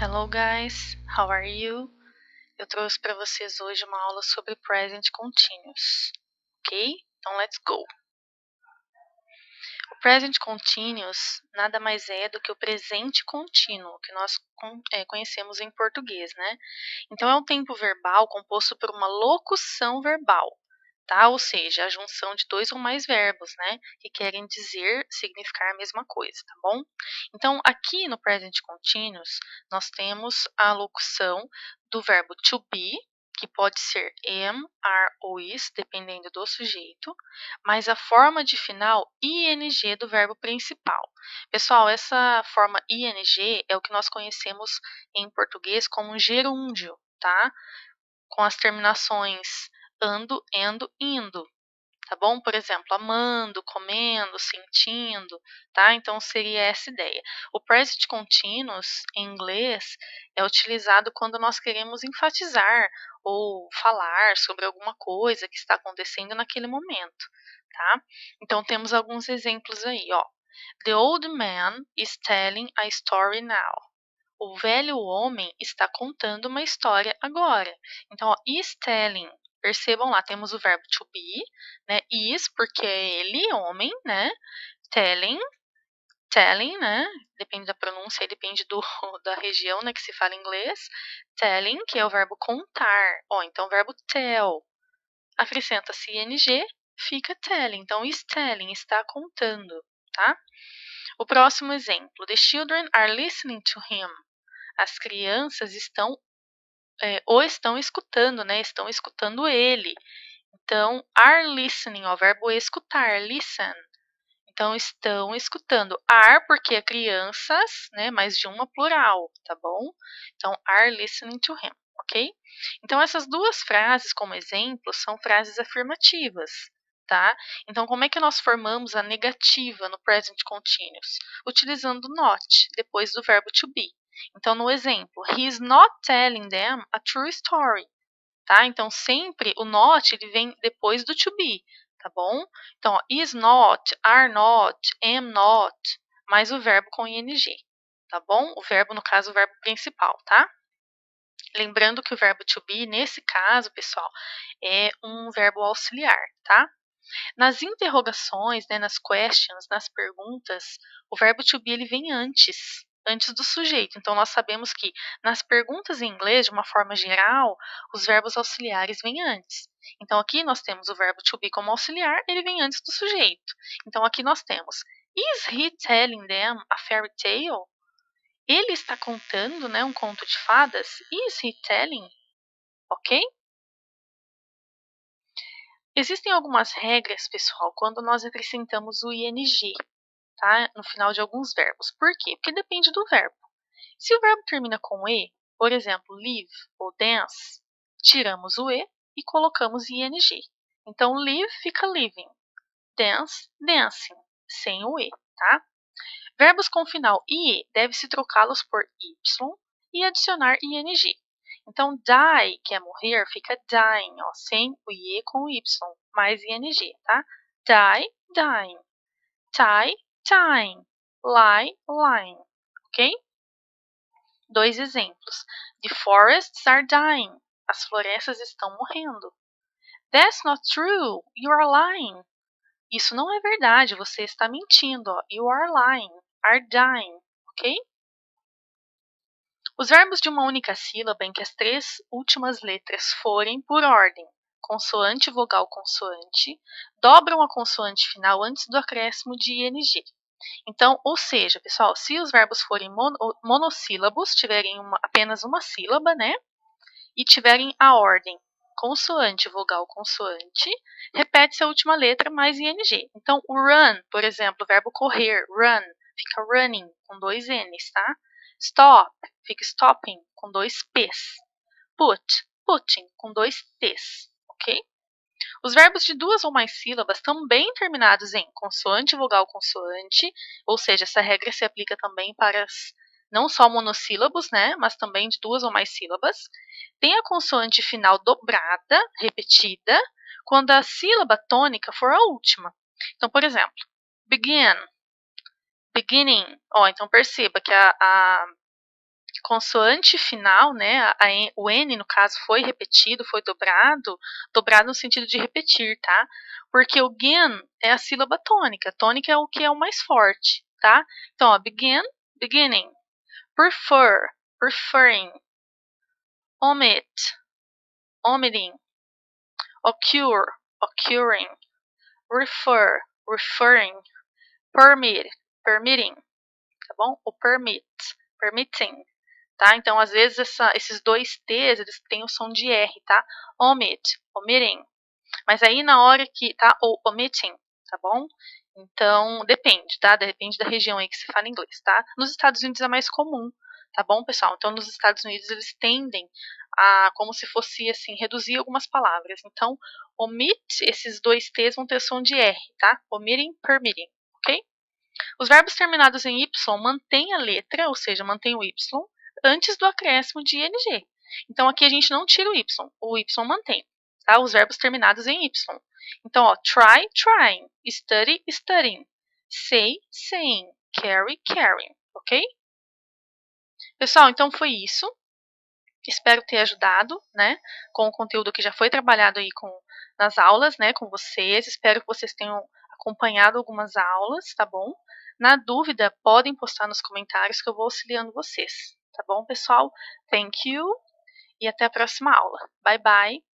Hello guys, how are you? Eu trouxe para vocês hoje uma aula sobre Present Continuous, ok? Então let's go! O Present Continuous nada mais é do que o presente contínuo, que nós conhecemos em português, né? Então é um tempo verbal composto por uma locução verbal, tá? Ou seja, a junção de dois ou mais verbos, né? Que querem dizer, significar a mesma coisa, tá bom? Então, aqui no Present Continuous, nós temos a locução do verbo to be, que pode ser am, are ou is, dependendo do sujeito, mas a forma de final ing do verbo principal. Pessoal, essa forma ing é o que nós conhecemos em português como gerúndio, tá? Com as terminações ando, endo, indo, tá bom? Por exemplo, amando, comendo, sentindo, tá? Então seria essa ideia. O present continuous em inglês é utilizado quando nós queremos enfatizar ou falar sobre alguma coisa que está acontecendo naquele momento, tá? Então temos alguns exemplos aí, ó. The old man is telling a story now. O velho homem está contando uma história agora. Então, ó, is telling. Percebam lá, temos o verbo to be, né? Is, porque é ele, homem, né? Telling, telling, né? Depende da pronúncia, depende da região, né, que se fala inglês. Telling, que é o verbo contar. Ó, então, o verbo tell. Acrescenta-se ing, fica telling. Então, is telling, está contando, tá? O próximo exemplo. The children are listening to him. As crianças estão escutando, né? Estão escutando ele. Então, are listening, ó, verbo escutar, listen. Então, estão escutando. Are, porque é crianças, né? Mais de uma plural, tá bom? Então, are listening to him, ok? Então, essas duas frases, como exemplo, são frases afirmativas, tá? Então, como é que nós formamos a negativa no present continuous? Utilizando not, depois do verbo to be. Então, no exemplo, he is not telling them a true story. Tá? Então, sempre o not ele vem depois do to be, tá bom? Então, ó, is not, are not, am not, mais o verbo com ing, tá bom? O verbo, no caso, o verbo principal, tá? Lembrando que o verbo to be, nesse caso, pessoal, é um verbo auxiliar, tá? Nas interrogações, né, nas questions, nas perguntas, o verbo to be ele vem antes do sujeito. Então, nós sabemos que nas perguntas em inglês, de uma forma geral, os verbos auxiliares vêm antes. Então, aqui nós temos o verbo to be como auxiliar, ele vem antes do sujeito. Então, aqui nós temos, is he telling them a fairy tale? Ele está contando, né, um conto de fadas? Is he telling? Ok? Existem algumas regras, pessoal, quando nós acrescentamos o ing, tá? No final de alguns verbos. Por quê? Porque depende do verbo. Se o verbo termina com e, por exemplo, live ou dance, tiramos o e e colocamos ing. Então, live fica living, dance, dancing, sem o e, tá? Verbos com final ie, deve-se trocá-los por y e adicionar ing. Então, die, que é morrer, fica dying, ó, sem o ie com o y, mais ing, tá? Die, dying. Tie, tying. Lie, lying. Ok? Dois exemplos. The forests are dying. As florestas estão morrendo. That's not true. You are lying. Isso não é verdade, você está mentindo. Ó. You are lying. Are dying. Ok? Os verbos de uma única sílaba em que as três últimas letras forem, por ordem, consoante, vogal, consoante, dobram a consoante final antes do acréscimo de ing. Então, ou seja, pessoal, se os verbos forem monossílabos, tiverem apenas uma sílaba, né? E tiverem a ordem consoante, vogal, consoante, repete-se a última letra mais ing. Então, o run, por exemplo, o verbo correr, run, fica running, com dois n's, tá? Stop, fica stopping, com dois p's. Put, putting, com dois t's, ok? Os verbos de duas ou mais sílabas também terminados em consoante, vogal, consoante, ou seja, essa regra se aplica também para não só monossílabos, né, mas também de duas ou mais sílabas, tem a consoante final dobrada, repetida, quando a sílaba tônica for a última. Então, por exemplo, begin, beginning. Ó, então perceba que consoante final, né, o N no caso foi repetido, foi dobrado, dobrado no sentido de repetir, tá? Porque o begin é a sílaba tônica, tônica é o que é o mais forte, tá? Então, ó, begin, beginning, prefer, preferring, omit, omitting, occur, occurring, refer, referring, permit, permitting, tá bom? O permit, permitting, tá? Então, às vezes, esses dois T's, eles têm o som de R, tá? Omit, omitting. Mas aí, na hora que, tá? Ou omitting, tá bom? Então, depende, tá? Depende da região aí que se fala inglês, tá? Nos Estados Unidos é mais comum, tá bom, pessoal? Então, nos Estados Unidos, eles tendem a, como se fosse, assim, reduzir algumas palavras. Então, omit, esses dois T's vão ter som de R, tá? Omitting, permitting, ok? Os verbos terminados em Y mantêm a letra, ou seja, mantém o Y, antes do acréscimo de ing. Então, aqui a gente não tira o Y mantém, tá? Os verbos terminados em Y. Então, ó, try, trying, study, studying, say, saying, carry, carrying, ok? Pessoal, então foi isso. Espero ter ajudado, né, com o conteúdo que já foi trabalhado aí nas aulas, né, com vocês. Espero que vocês tenham acompanhado algumas aulas, tá bom? Na dúvida, podem postar nos comentários que eu vou auxiliando vocês, tá bom, pessoal? Thank you e até a próxima aula. Bye, bye!